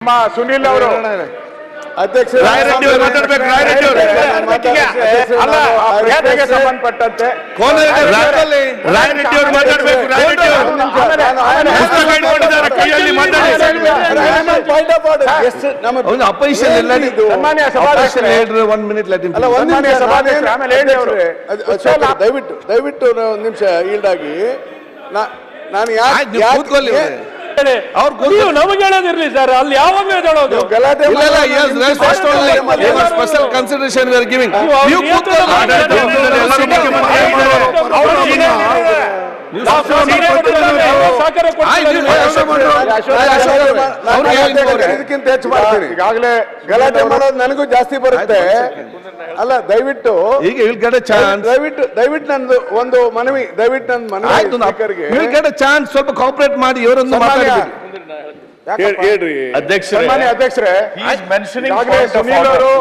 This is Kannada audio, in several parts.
ಸುನಿಲ್ ಅವರು ಅಧ್ಯಕ್ಷ ಸಂಬಂಧಪಟ್ಟಂತೆ ದಯವಿಟ್ಟು ಒಂದು ನಿಮಿಷ ಈಲ್ಡಾಗಿ ನಾನು ಯಾಕೆ ನಮಗೆ ಹೇಳೋದಿರ್ಲಿ ಸರ್, ಅಲ್ಲಿ ಯಾವಾಗಲೂ ಹೇಳೋದು ಗಲಾಟೆ ಸ್ಪೆಷಲ್ ಕನ್ಸಿಡರೇಷನ್ ಗಿವಿಂಗ್ ಇದಕ್ಕಿಂತ ಹೆಚ್ಚು ಮಾಡ್ತೀನಿ. ಈಗಾಗಲೇ ಗಲಾಟೆ ಮಾಡೋದು ನನಗೂ ಜಾಸ್ತಿ ಬರುತ್ತೆ. ಅಲ್ಲ ದಯವಿಟ್ಟು ಈಗ ದಯವಿಟ್ಟು ನಂದು ಒಂದು ಮನವಿ, ದಯವಿಟ್ಟು ನನ್ನ ಮನವಿ ಚಾನ್ಸ್ ಸ್ವಲ್ಪ ಕಾಪರೇಟ್ ಮಾಡಿ ಇವರೊಂದು ಮಾತಾಡಿ. ಹೇಳ್ರಿ ಅಧ್ಯಕ್ಷರೇ, ಮೆನ್ಷನಿಂಗ್ ಸುನೀಲ್ ಅವರು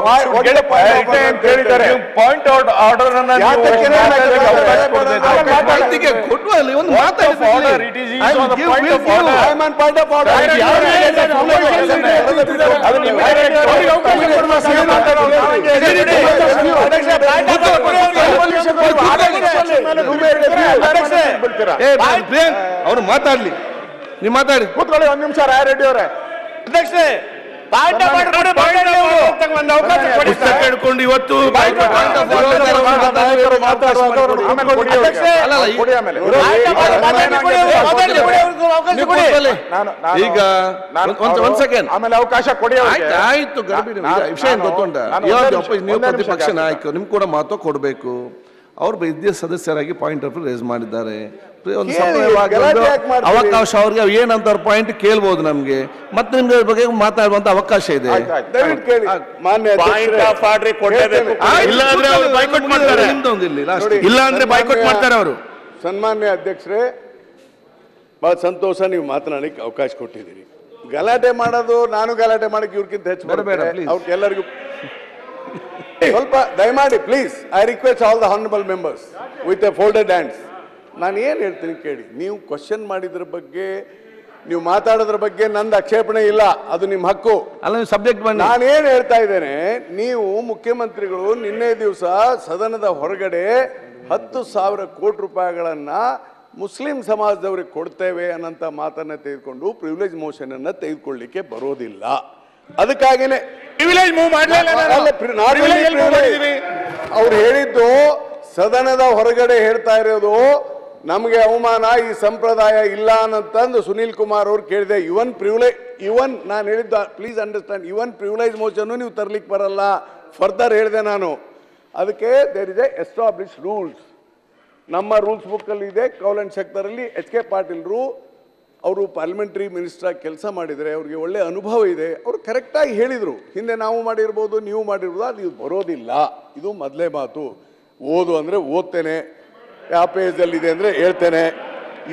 ಹೇಳಿದ್ದಾರೆ ಪಾಯಿಂಟ್ ಔಟ್ ಆರ್ಡರ್ ಅವ್ರು ಮಾತಾಡ್ಲಿ, ನೀವು ಮಾತಾಡಿ. ಕೂತ್ಕೊಳ್ಳಿ ಒಂದ್ ನಿಮಿಷ. ರಾಯರೆಡ್ಡಿ ಅವರೇ, ಅಧ್ಯಕ್ಷರೇ ಹಿಡ್ಕೊಂಡು ಇವತ್ತು ಈಗ ಒಂದ್ ಸೆಕೆಂಡ್ ಆಮೇಲೆ ಅವಕಾಶ ಕೊಡಿ. ಆಯ್ತು, ವಿಷಯ ಗೊತ್ತುಂಟ. ನೀವು ಪ್ರತಿಪಕ್ಷ ನಾಯಕ, ನಿಮ್ ಕೂಡ ಮಹತ್ವ ಕೊಡ್ಬೇಕು. ಅವ್ರು ವಿದ್ಯಾ ಸದಸ್ಯರಾಗಿ ಪಾಯಿಂಟ್ ಆಫ್ ರೇಸ್ ಮಾಡಿದ್ದಾರೆ. ಒಂದು ಅವಕಾಶ ಅವ್ರಿಗೆ ಏನಂತ ಅವ್ರ ಪಾಯಿಂಟ್ ಕೇಳ್ಬೋದು ನಮ್ಗೆ, ಮತ್ತೆ ನಿಮ್ಗೆ ಬಗ್ಗೆ ಮಾತಾಡುವಂತ ಅವಕಾಶ ಇದೆ. ಇಲ್ಲ ಅಂದ್ರೆ ಬೈಕಾಟ್ ಮಾಡ್ತಾರೆ ಅವರು. ಸನ್ಮಾನ್ಯ ಅಧ್ಯಕ್ಷರೇ, ಬಹಳ ಸಂತೋಷ ನೀವು ಮಾತನಾಡಲಿಕ್ಕೆ ಅವಕಾಶ ಕೊಟ್ಟಿದ್ದೀರಿ. ಗಲಾಟೆ ಮಾಡೋದು ನಾನು ಗಲಾಟೆ ಮಾಡಕ್ಕೆ ಇವ್ರಿಗಿಂತ ಹೆಚ್ಚು ಅವ್ರಿಗೆ ಎಲ್ಲರಿಗೂ ಸ್ವಲ್ಪ ದಯಮಾಡಿ please. I request all the honourable members with A folded hands. ನಾನು ಏನು ಹೇಳ್ತೀನಿ ಕೇಳಿ. ನೀವು ಕ್ವಶನ್ ಮಾಡಿದ್ರ ಬಗ್ಗೆ, ನೀವು ಮಾತಾಡೋದ್ರ ಬಗ್ಗೆ ನಂದು ಆಕ್ಷೇಪಣೆ ಇಲ್ಲ, ಅದು ನಿಮ್ಮ ಹಕ್ಕು. ಅಲ್ಲ, ಸಬ್ಜೆಕ್ಟ್ ನಾನೇನು ಹೇಳ್ತಾ ಇದ್ದೇನೆ, ನೀವು ಮುಖ್ಯಮಂತ್ರಿಗಳು ನಿನ್ನೆ ದಿವಸ ಸದನದ ಹೊರಗಡೆ 10,000 ಕೋಟಿ ರೂಪಾಯಿಗಳನ್ನ ಮುಸ್ಲಿಂ ಸಮಾಜದವ್ರಿಗೆ ಕೊಡ್ತೇವೆ ಅನ್ನೋಂಥ ಮಾತನ್ನ ತೆಗೆದುಕೊಂಡು ಪ್ರಿವಿಲೇಜ್ ಮೋಷನ್ ಅನ್ನ ತೆಗೆದುಕೊಳ್ಳಿಕ್ಕೆ ಬರೋದಿಲ್ಲ. ಅದಕ್ಕಾಗಿನೇ ಅವ್ರು ಹೇಳಿದ್ದು ಸದನದ ಹೊರಗಡೆ ಹೇಳ್ತಾ ಇರೋದು ನಮಗೆ ಅವಮಾನ, ಈ ಸಂಪ್ರದಾಯ ಇಲ್ಲ ಅನ್ನಂತಂದು ಸುನೀಲ್ ಕುಮಾರ್ ಅವ್ರು ಕೇಳಿದೆ. ಇವನ್ ನಾನು ಹೇಳಿದ್ದ, please understand, even privilege motion ನೀವು ತರ್ಲಿಕ್ಕೆ ಬರಲ್ಲ. ಫರ್ದರ್ ಹೇಳಿದೆ ನಾನು. ಅದಕ್ಕೆ there is a establish rules. ನಮ್ಮ ರೂಲ್ಸ್ ಬುಕ್ ಅಲ್ಲಿ ಇದೆ. ಕೌಲ್ ಸೆಕ್ಟರ್ ಅಲ್ಲಿ HK ಪಾಟೀಲ್ರು ಅವರು ಪಾರ್ಲಿಮೆಂಟರಿ ಮಿನಿಸ್ಟರ್ ಕೆಲಸ ಮಾಡಿದರೆ, ಅವ್ರಿಗೆ ಒಳ್ಳೆ ಅನುಭವ ಇದೆ. ಅವರು ಕರೆಕ್ಟಾಗಿ ಹೇಳಿದರು. ಹಿಂದೆ ನಾವು ಮಾಡಿರ್ಬೋದು, ನೀವು ಮಾಡಿರ್ಬೋದು, ಅದು ಬರೋದಿಲ್ಲ. ಇದು ಮೊದಲೇ ಮಾತು. ಓದು ಅಂದರೆ ಓದ್ತೇನೆ, ಯಾವ ಪೇಜಲ್ಲಿದೆ ಅಂದರೆ ಹೇಳ್ತೇನೆ.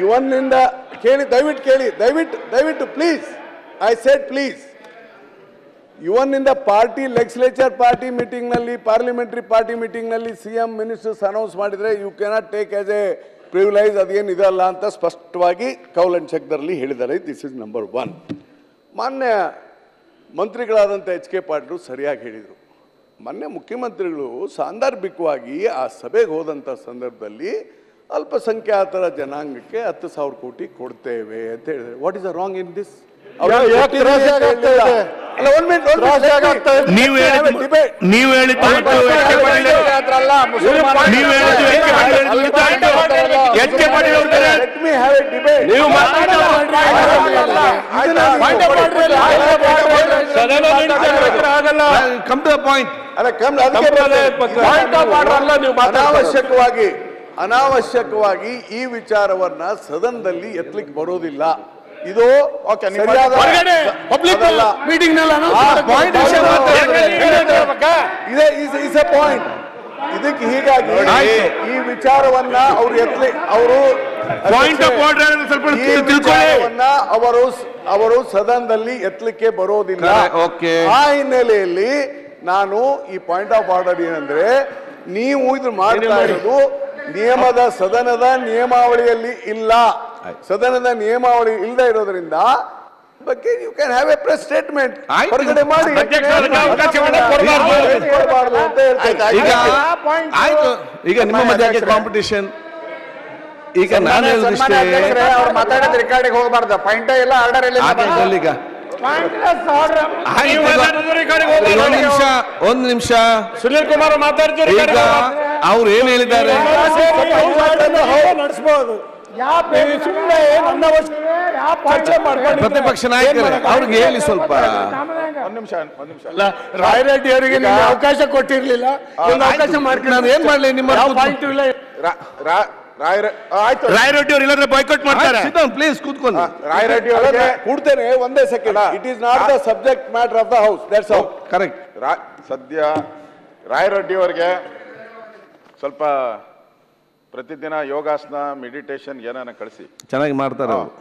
ಇವನ್ನಿಂದ ಕೇಳಿ, ದಯವಿಟ್ಟು ಕೇಳಿ, ದಯವಿಟ್ಟು ಪ್ಲೀಸ್, ಐ ಸೆಡ್ ಪ್ಲೀಸ್. ಇವನ್ನಿಂದ ಪಾರ್ಟಿ ಲೆಜಿಸ್ಲೇಚರ್ ಪಾರ್ಟಿ ಮೀಟಿಂಗ್ನಲ್ಲಿ, ಪಾರ್ಲಿಮೆಂಟರಿ ಪಾರ್ಟಿ ಮೀಟಿಂಗ್ನಲ್ಲಿ CM ಮಿನಿಸ್ಟರ್ಸ್ ಅನೌನ್ಸ್ ಮಾಡಿದರೆ you cannot take as a privilege, ಅದೇನು ಇದಲ್ಲ ಅಂತ ಸ್ಪಷ್ಟವಾಗಿ ಕೌಲ್ ಅಂಡ್ ಚೆಕ್ದಲ್ಲಿ ಹೇಳಿದ್ದಾರೆ. This is number 1. ಮಾನ್ಯ ಮಂತ್ರಿಗಳಾದಂಥ HK ಪಾಟೀಲ್ ಸರಿಯಾಗಿ ಹೇಳಿದರು. ಮೊನ್ನೆ ಮುಖ್ಯಮಂತ್ರಿಗಳು ಸಾಂದರ್ಭಿಕವಾಗಿ ಆ ಸಭೆಗೆ ಹೋದಂಥ ಸಂದರ್ಭದಲ್ಲಿ ಅಲ್ಪಸಂಖ್ಯಾತರ ಜನಾಂಗಕ್ಕೆ 10,000 ಕೋಟಿ ಕೊಡ್ತೇವೆ ಅಂತ ಹೇಳಿದ್ರೆ, what is the wrong in this? ಅನಾವಶ್ಯಕವಾಗಿ ಈ ವಿಚಾರವನ್ನ ಸದನದಲ್ಲಿ ಎತ್ತಲಿಕ್ಕೆ ಬರೋದಿಲ್ಲ. ಇದು ಇದಕ್ಕೆ ಹೀಗಾಗಿ ಈ ವಿಚಾರವನ್ನ ಅವರು ಸದನದಲ್ಲಿ ಎತ್ತಲಿಕ್ಕೆ ಬರೋದಿಲ್ಲ. ಆ ಹಿನ್ನೆಲೆಯಲ್ಲಿ ನಾನು ಈ ಪಾಯಿಂಟ್ ಆಫ್ ಆರ್ಡರ್ ಏನಂದ್ರೆ, ನೀವು ಇದು ಮಾಡ್ತಾ ಇರೋದು ಸದನದ ನಿಯಮಾವಳಿಯಲ್ಲಿ ಇಲ್ಲ. ಸದನದ ನಿಯಮಾವಳಿ ಇಲ್ಲದೆ ಇರೋದ್ರಿಂದ ಬಗ್ಗೆ you can have a press statement ಆಯ್ತು. ಹೊರಗಡೆ ಮಾಡಿ ಅಧ್ಯಕ್ಷ, ಅದಕ್ಕೆ ಅವಕಾಶ ಕೊಡಬಾರ್ದು. ಕೊಡಬಾರ್ದು ಅಂತ ಹೇಳ್ತಾ ಈಗ ಇದ್ದೀನಿ. ಆಯ್ತು, ಈಗ ನಿಮ್ಮ ಮಧ್ಯೆ ಕಾಂಪಿಟೇಷನ್. ಈಗ ನಾನು ಹೇಳಿದಷ್ಟೇ ಅವ್ರು ಮಾತಾಡೋದು ರೆಕಾರ್ಡಿಗೆ ಹೋಗಬಾರ್ದು. ಪಾಯಿಂಟ್ ಇಲ್ಲ, ಆರ್ಡರ್ ಇಲ್ಲ. ಈಗ ಆಯ್ತು, ಈಗ ಒಂದು ನಿಮಿಷ ಸುನೀಲ್ ಕುಮಾರ್ ಮಾತಾಡ್ತಾರೆ. ಈಗ ಅವ್ರು ಏನ್ ಹೇಳಿದ್ದಾರೆ? ನಡೆಸಬಹುದು. ಸುಮ್ಮನೆ ನನ್ನ ಚರ್ಚೆ ಮಾಡ್ಕೊಂಡು ಪ್ರತಿಪಕ್ಷ ನಾಯಕರೇ ಅವ್ರಿಗೆ ಹೇಳಿ ಸ್ವಲ್ಪ. ಒಂದ್ ನಿಮಿಷ ರಾಯರೆಡ್ಡಿ ಅವರಿಗೆ ನೀವು ಅವಕಾಶ ಕೊಟ್ಟಿರ್ಲಿಲ್ಲ, ಒಂದು ಅವಕಾಶ ಮಾಡ್ಕೊಂಡು ನಾನು ಏನ್ ಮಾಡ್ಲಿ? ನಿಮ್ಮ ಪಾಯಿಂಟ್ ಇಲ್ಲ. ಆಯ್ತು. ರಾಯರೆಡ್ಡಿ ಅವರು ಇಲ್ಲಾಂದ್ರೆ ಬಾಯ್ಕಾಟ್ ಮಾಡ್ತಾರೆ. ಪ್ಲೀಸ್ ಕೂತ್ಕೊಂಡು. ರಾಯರೆಡ್ಡಿ ಅವರಿಗೆ ಕೂಡ್ತೇನೆ ಒಂದೇ second. It is not the subject matter of the house. That's all. Correct. ಸದ್ಯ ರಾಯರೆಡ್ಡಿ ಅವರಿಗೆ ಸ್ವಲ್ಪ ಪ್ರತಿದಿನ ಯೋಗಾಸನ ಮೆಡಿಟೇಷನ್ ಏನಾನ ಕಳಿಸಿ. ಚೆನ್ನಾಗಿ ಮಾಡ್ತಾರೆ ಅವರು.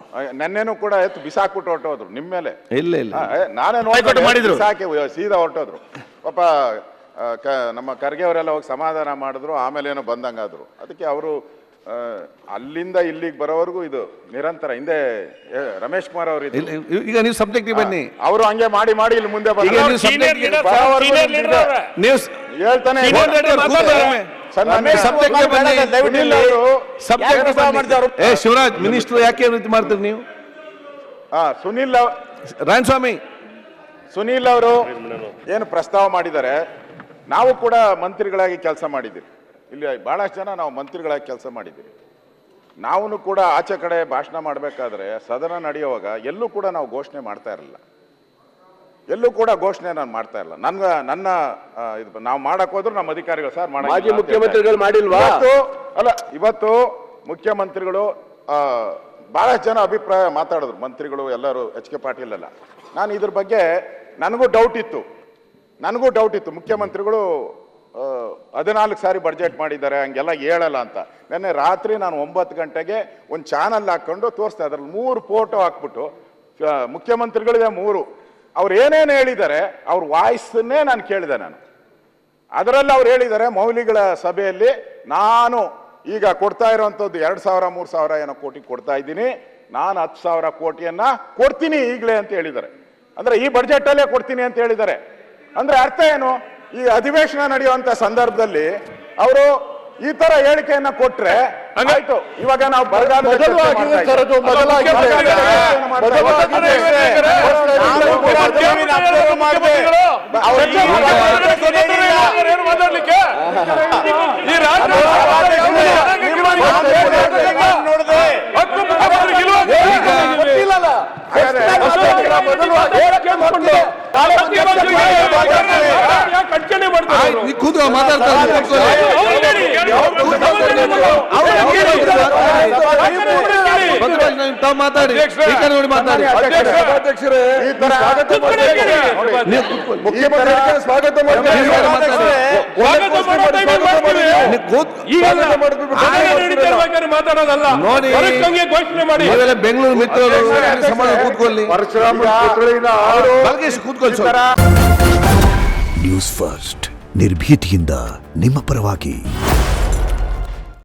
ನೆನ್ನೆನೂ ಕೂಡ ಎತ್ತು ಬಿಸಾಕ್ಬಿಟ್ಟು ಹೊರಟೋದ್ರು ನಿಮ್ಮ ಮೇಲೆ. ಇಲ್ಲ ಇಲ್ಲ, ನಾನೇ ಮಾಡಿದ್ರು. ಬಿಸಾಕಿ ಸೀದಾ ಹೊರಟೋದ್ರು. ಪಾಪ ನಮ್ಮ ಖರ್ಗೆ ಅವರೆಲ್ಲ ಹೋಗಿ ಸಮಾಧಾನ ಮಾಡಿದ್ರು. ಆಮೇಲೆ ಏನೋ ಬಂದಂಗಾದ್ರು. ಅದಕ್ಕೆ ಅವರು ಅಲ್ಲಿಂದ ಇಲ್ಲಿಗೆ ಬರೋವರೆಗೂ ಇದು ನಿರಂತರ. ಹಿಂದೆ ರಮೇಶ್ ಕುಮಾರ್ ಅವರು ಇಲ್ಲ, ಈಗ ನೀವು ಸಬ್ಜೆಕ್ಟಿವ್ ಬನ್ನಿ. ಅವರು ಹಂಗೆ ಮಾಡಿ ಮಾಡಿ ಇಲ್ಲಿ ಮುಂದೆ ಈಗ ನೀವು subject- ನೀವು ಹೇಳ್ತಾನೆ ಶಿವರಾಜ್ ಮಿನಿಸ್ಟರ್ ಯಾಕೆ ರೀತಿ ಮಾಡ್ತೀರಿ ನೀವು? ಸುನೀಲ್ ಅವರು ಏನು ಪ್ರಸ್ತಾವ ಮಾಡಿದ್ದಾರೆ, ನಾವು ಕೂಡ ಮಂತ್ರಿಗಳಾಗಿ ಕೆಲಸ ಮಾಡಿದ್ದೀವಿ. ಇಲ್ಲಿ ಬಹಳಷ್ಟು ಜನ ನಾವು ಮಂತ್ರಿಗಳಾಗಿ ಕೆಲಸ ಮಾಡಿದ್ದೀವಿ. ನಾವು ಕೂಡ ಆಚೆ ಕಡೆ ಭಾಷಣ ಮಾಡಬೇಕಾದ್ರೆ ಸದನ ನಡೆಯುವಾಗ ಎಲ್ಲೂ ಕೂಡ ನಾವು ಘೋಷಣೆ ಮಾಡ್ತಾ ಇರಲಿಲ್ಲ. ಎಲ್ಲೂ ಕೂಡ ಘೋಷಣೆ ನಾನು ಮಾಡ್ತಾ ಇಲ್ಲ. ನನ್ನ ಇದು ನಾವು ಮಾಡಕ್ ಹೋದ್ರು ನಮ್ಮ ಅಧಿಕಾರಿಗಳು ಸರ್ ಮಾಜಿ ಮುಖ್ಯಮಂತ್ರಿಗಳು ಮಾಡಿಲ್ವಾ? ಅಲ್ಲ, ಇವತ್ತು ಮುಖ್ಯಮಂತ್ರಿಗಳು ಬಹಳಷ್ಟು ಜನ ಅಭಿಪ್ರಾಯ ಮಾತಾಡಿದ್ರು. ಮಂತ್ರಿಗಳು ಎಲ್ಲರೂ ಎಚ್ ಕೆ ಪಾಟೀಲ್ ಎಲ್ಲ. ನಾನು ಇದ್ರ ಬಗ್ಗೆ ನನಗೂ ಡೌಟ್ ಇತ್ತು. ಮುಖ್ಯಮಂತ್ರಿಗಳು 14 ಸಾರಿ ಬಡ್ಜೆಟ್ ಮಾಡಿದ್ದಾರೆ, ಹಂಗೆಲ್ಲ ಹೇಳಲ್ಲ ಅಂತ. ನೆನ್ನೆ ರಾತ್ರಿ ನಾನು 9 ಗಂಟೆಗೆ ಒಂದು ಚಾನಲ್ ಹಾಕೊಂಡು ತೋರಿಸ್ತಾ, ಅದ್ರಲ್ಲಿ 3 ಫೋಟೋ ಹಾಕ್ಬಿಟ್ಟು ಮುಖ್ಯಮಂತ್ರಿಗಳಿಗೆ 3 ಅವ್ರು ಏನೇನು ಹೇಳಿದ್ದಾರೆ ಅವ್ರ ವಾಯ್ಸನ್ನೇ ನಾನು ಕೇಳಿದೆ. ಅದರಲ್ಲಿ ಅವ್ರು ಹೇಳಿದ್ದಾರೆ, ಮೌಲ್ಯಗಳ ಸಭೆಯಲ್ಲಿ ನಾನು ಈಗ ಕೊಡ್ತಾ ಇರೋವಂಥದ್ದು 2,000-3,000 ಏನೋ ಕೋಟಿ ಕೊಡ್ತಾ ಇದ್ದೀನಿ, ನಾನು 10,000 ಕೋಟಿಯನ್ನ ಕೊಡ್ತೀನಿ ಈಗಲೇ ಅಂತ ಹೇಳಿದ್ದಾರೆ. ಅಂದ್ರೆ ಈ ಬಡ್ಜೆಟ್ ಅಲ್ಲೇ ಕೊಡ್ತೀನಿ ಅಂತ ಹೇಳಿದ್ದಾರೆ. ಅಂದ್ರೆ ಅರ್ಥ ಏನು? ಈ ಅಧಿವೇಶನ ನಡೆಯುವಂತ ಸಂದರ್ಭದಲ್ಲಿ ಅವರು ಈ ತರ ಹೇಳಿಕೆಯನ್ನ ಕೊಟ್ರೆ ಆಯ್ತು. ಇವಾಗ ನಾವು ಕೂತ್ಕೊ ಮಾತಾಡ್ತಾರೆ. ಮಾತಾಡಿ ನೋಡಿ ಮಾತಾಡಿ. ಸ್ವಾಗತ ಮಾತಾಡೋದಲ್ಲ ನೋಡಿ. ಘೋಷಣೆ ಮಾಡಿ ಬೆಂಗಳೂರು ಮಿತ್ರರು ಸಮಾಧಾನ ಕೂತ್ಕೊಳ್ಳಿ. ಕೂತ್ಕೊಳ್ಳಿ. ನ್ಯೂಸ್ ಫಸ್ಟ್ ನಿರ್ಭೀತಿಯಿಂದ ನಿಮ್ಮ ಪರವಾಗಿ.